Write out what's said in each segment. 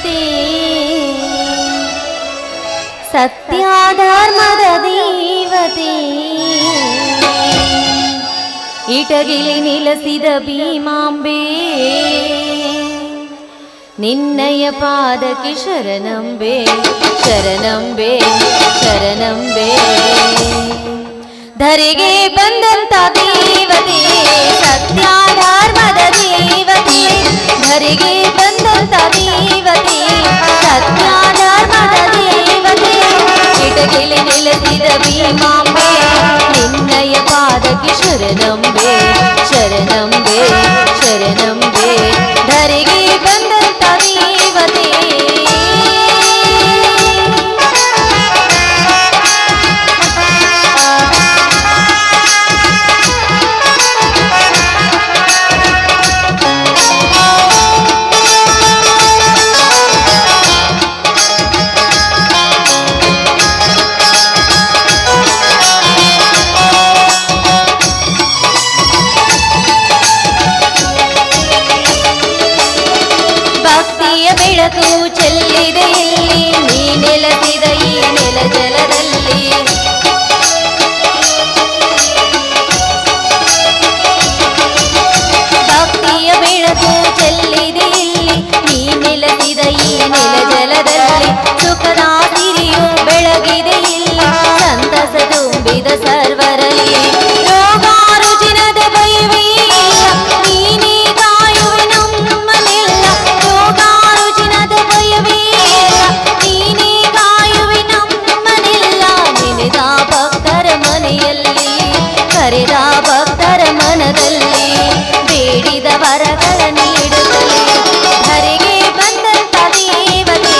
ದೇವತೆ ಸತ್ಯ ಧರ್ಮದ ದೇವತೆ ಇಟಗಿಲಿ ನಿಲಸಿದ ಭೀಮಾಂಬೆ ನಿನ್ನಯ ಪಾದಕ್ಕೆ ಶರಣಂಬೆ ಶರಣಂಬೆ ಶರಣಂಬೆ ಧರೆಗೆ ಬಂದಂತ ದೇವತೆ ಸತ್ಯ ಧರ್ಮದ ದೇವತೆ ಧರೆಗೆ ಬಂದಂತ ದೇವತೆ ಸತ್ಯ ಧರ್ಮದ ದೇವತೆ ಇಟಗಿಲಿ ನಿಲಸಿದ ಭೀಮಾಂಬೆ ನಿನ್ನಯ ಪಾದಕ್ಕೆ ಶರಣಂಬೆ ಶರಣಂಬೆ ಶರಣಂಬೆ ಧರೆಗೆ ಬಂದಂತ ದೇವತೆ ಬೆಳಕು ಚೆಲ್ಲಿದೆ ಇಲ್ಲಿ ನೀ ನೆಲೆಸಿದ ಈ ನೆಲ ಜಲದಲ್ಲಿ ಭಕ್ತಿಯ ಬೆಳಕು ಚೆಲ್ಲಿದೆ ಇಲ್ಲಿ ನೀ ನೆಲೆಸಿದ ಈ ನೆಲ ಜಲದಲ್ಲಿ ಸುಖದ ಸಿರಿಯು ಬೆಳಗಿದೆ ಇಲ್ಲಿ ಸಂತಸ ತುಂಬಿದ ಸರ್ವರಲ್ಲಿ ರೋಗ ರುಜಿನದ ಭಯವೇ ನೀನೇ ಕಾಯುವೆ ನಮ್ಮನ್ನೆಲ್ಲ ರೋಗ ನೀನೇ ಕಾಯುವೆ ನಮ್ಮನೆಲ್ಲ ನೆನೆದ ಭಕ್ತರ ಮನೆಯಲ್ಲಿ ಕರೆದ ಭಕ್ತರ ಮನದಲ್ಲಿ ಬೇಡಿದ ವರಗಳ ನೀಡುತ್ತಲೇ ಧರೆಗೆ ಬಂದಂತ ದೇವತೆ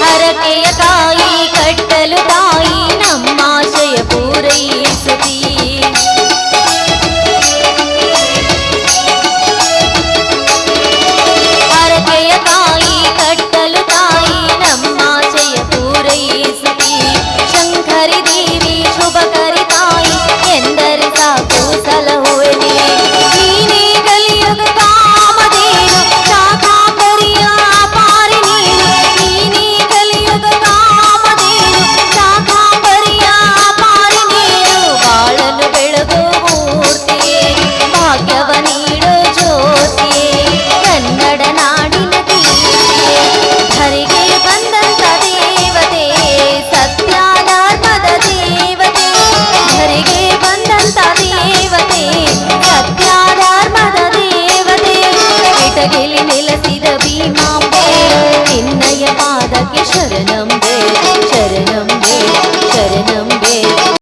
ಹರಕೆಯ ತಾಯಿ ಕಟ್ಟಲು ತಾಯಿ ನಮ್ಮಾಶಯ ಪೂರೈಸುತ್ತೀ ಹರಕೆಯ ತಾಯಿ ಕಟ್ಟಲು ತಾಯಿ ನಮ್ಮಾಶಯ ಪೂರೈಸುತ್ತೀ ಶಂಕರಿ ದೇವಿ ಶುಭಕರಿ ತಾಯಿ ಎಂದರೆ ಸಾಕು ಸಲಹುವೆ ನೀನೇ ಕಲಿಯುಗ ಕಾಮಧೇನು ಶಾಕಾಂಬರಿಯ ಪಾರಿ ನೀನೇ ಕಲಿಯುಗ ಕಾಮಧೇನು ಶಾಕಾಂಬರಿಯ ಪಾರಿ ನೀನು ಬಾಳನ್ನು ಬೆಳಗು ಮೂರ್ತಿಯೇ ಭಾಗ್ಯವ ನೀಡು ಜ್ಯೋತಿಯೇ ಕನ್ನಡ ನಾಡಿನ ಕೀರ್ತಿಯೇ ಧರೆಗೆ ಬಂದಂತ ದೇವತೆ ಸತ್ಯ ಧರ್ಮದ ದೇವತೆ ಧರೆಗೆ ಬಂದಂತ ದೇವತೆ ಸತ್ಯ ಧರ್ಮದ ದೇವತೆ ಇಟಗಿಲಿ ನೆಲೆಸಿದ ಭೀಮಾಂಬೆ ನಿನ್ನಯ ಪಾದಕ್ಕೆ ಶರಣಂಬೆ